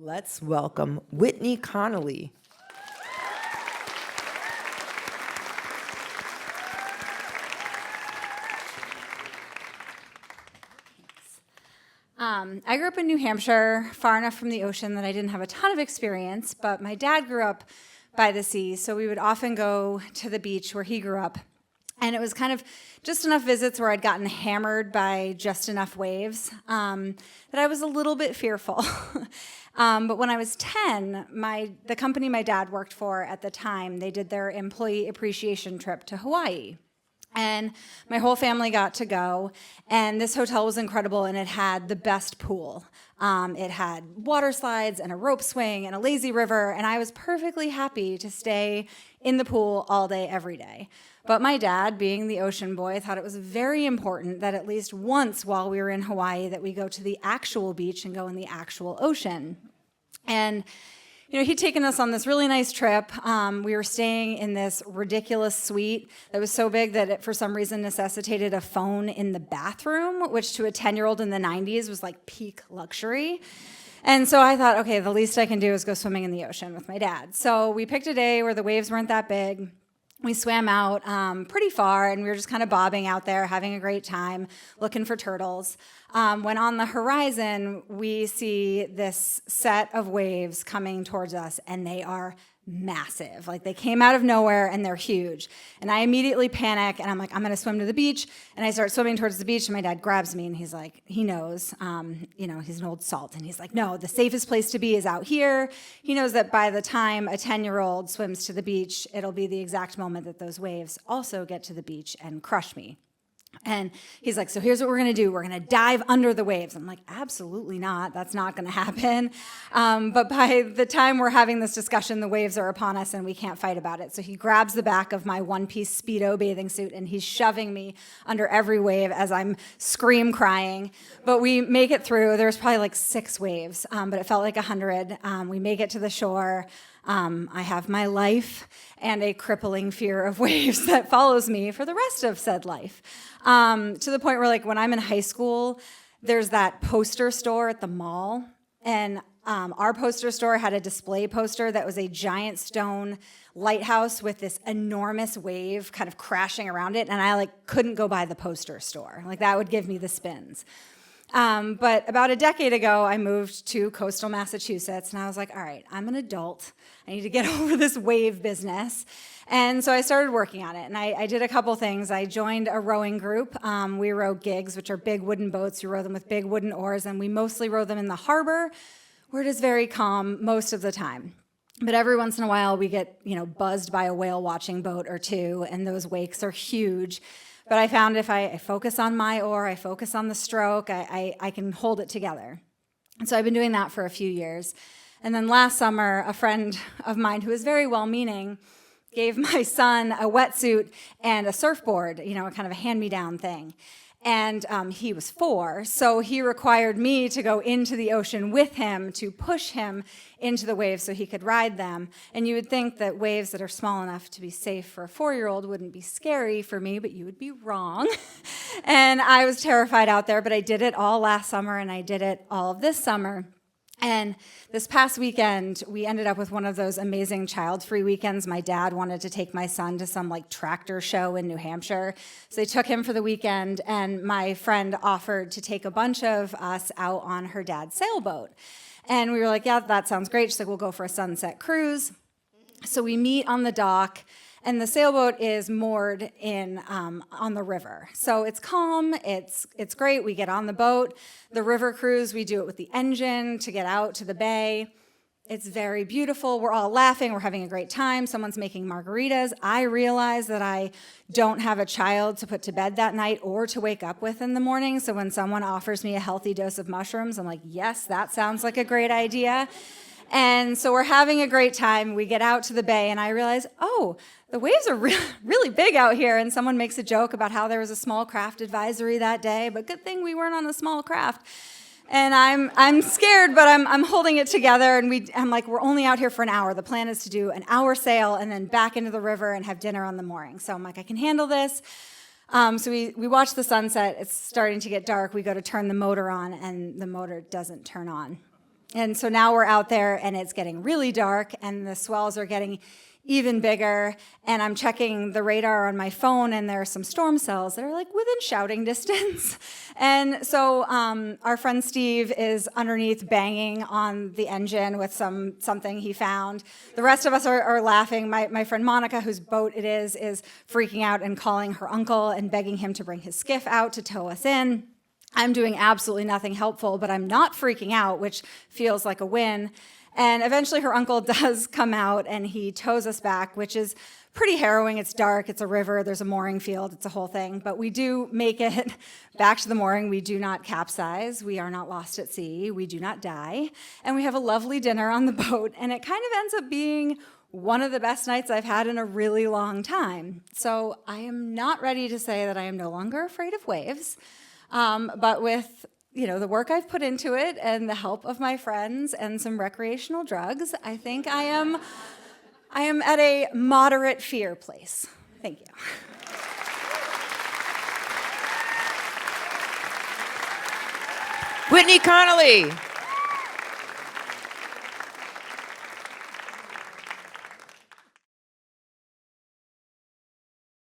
Let's welcome Whitney Connolly. I grew up in New Hampshire, far enough from the ocean that I didn't have a ton of experience, but my dad grew up by the sea, so we would often go to the beach where he grew up. And it was kind of just enough visits where I'd gotten hammered by just enough waves that I was a little bit fearful. But when I was 10, the company my dad worked for at the time, they did their employee appreciation trip to Hawaii. And my whole family got to go, and this hotel was incredible, and it had the best pool. It had water slides and a rope swing and a lazy river, and I was perfectly happy to stay in the pool all day, every day. But my dad, being the ocean boy, thought it was very important that at least once while we were in Hawaii that we go to the actual beach and go in the actual ocean. And he'd taken us on this really nice trip. We were staying in this ridiculous suite that was so big that it, for some reason, necessitated a phone in the bathroom, which to a 10-year-old in the 90s was like peak luxury. And so I thought, okay, the least I can do is go swimming in the ocean with my dad. So we picked a day where the waves weren't that big. We swam out pretty far, and we were just kind of bobbing out there, having a great time, looking for turtles. When on the horizon, we see this set of waves coming towards us, and they are massive. Like, they came out of nowhere, and they're huge. And I immediately panic, and I'm like, I'm going to swim to the beach. And I start swimming towards the beach, and my dad grabs me, and he's like, he knows, he's an old salt. And he's like, no, the safest place to be is out here. He knows that by the time a 10-year-old swims to the beach, it'll be the exact moment that those waves also get to the beach and crush me. And he's like, so here's what we're going to do. We're going to dive under the waves. I'm like, absolutely not. That's not going to happen. But by the time we're having this discussion, the waves are upon us and we can't fight about it. So he grabs the back of my one-piece Speedo bathing suit and he's shoving me under every wave as I'm scream crying. But we make it through. There's probably like 6 waves, but it felt like 100. We make it to the shore. I have my life and a crippling fear of waves that follows me for the rest of said life. To the point where, like, when I'm in high school, there's that poster store at the mall, and our poster store had a display poster that was a giant stone lighthouse with this enormous wave kind of crashing around it, and I couldn't go by the poster store. Like, that would give me the spins. But about a decade ago, I moved to coastal Massachusetts, and I was like, all right, I'm an adult. I need to get over this wave business. And so I started working on it, and I did a couple things. I joined a rowing group. We row gigs, which are big wooden boats. We row them with big wooden oars, and we mostly row them in the harbor, where it is very calm most of the time. But every once in a while, we get buzzed by a whale-watching boat or two, and those wakes are huge. But I found if I focus on my oar, I focus on the stroke, I can hold it together. And so I've been doing that for a few years. And then last summer, a friend of mine who is very well-meaning gave my son a wetsuit and a surfboard, kind of a hand-me-down thing. And he was 4, so he required me to go into the ocean with him to push him into the waves so he could ride them. And you would think that waves that are small enough to be safe for a 4-year-old wouldn't be scary for me, but you would be wrong. And I was terrified out there, but I did it all last summer, and I did it all of this summer. And this past weekend, we ended up with one of those amazing child-free weekends. My dad wanted to take my son to some tractor show in New Hampshire. So they took him for the weekend, and my friend offered to take a bunch of us out on her dad's sailboat. And we were like, yeah, that sounds great. She's like, we'll go for a sunset cruise. So we meet on the dock, and the sailboat is moored in on the river. So it's calm, it's great. We get on the boat. The river cruise, we do it with the engine to get out to the bay. It's very beautiful. We're all laughing. We're having a great time. Someone's making margaritas. I realize that I don't have a child to put to bed that night or to wake up with in the morning. So when someone offers me a healthy dose of mushrooms, I'm like, yes, that sounds like a great idea. And so we're having a great time. We get out to the bay, and I realize, oh, the waves are really big out here. And someone makes a joke about how there was a small craft advisory that day, but good thing we weren't on a small craft. And I'm scared, but I'm holding it together. And I'm like, we're only out here for an hour. The plan is to do an hour sail and then back into the river and have dinner on the mooring. So I'm like, I can handle this. So we watch the sunset. It's starting to get dark. We go to turn the motor on, and the motor doesn't turn on. And so now we're out there and it's getting really dark and the swells are getting even bigger, and I'm checking the radar on my phone, and there are some storm cells that are like within shouting distance. And so our friend Steve is underneath banging on the engine with something he found. The rest of us are laughing. My friend Monica, whose boat it is freaking out and calling her uncle and begging him to bring his skiff out to tow us in. I'm doing absolutely nothing helpful, but I'm not freaking out, which feels like a win. And eventually her uncle does come out and he tows us back, which is pretty harrowing. It's dark, it's a river, there's a mooring field, it's a whole thing. But we do make it back to the mooring. We do not capsize. We are not lost at sea. We do not die. And we have a lovely dinner on the boat. And it kind of ends up being one of the best nights I've had in a really long time. So I am not ready to say that I am no longer afraid of waves. But with the work I've put into it and the help of my friends and some recreational drugs, I think I am at a moderate fear place. Thank you. Whitney Connolly.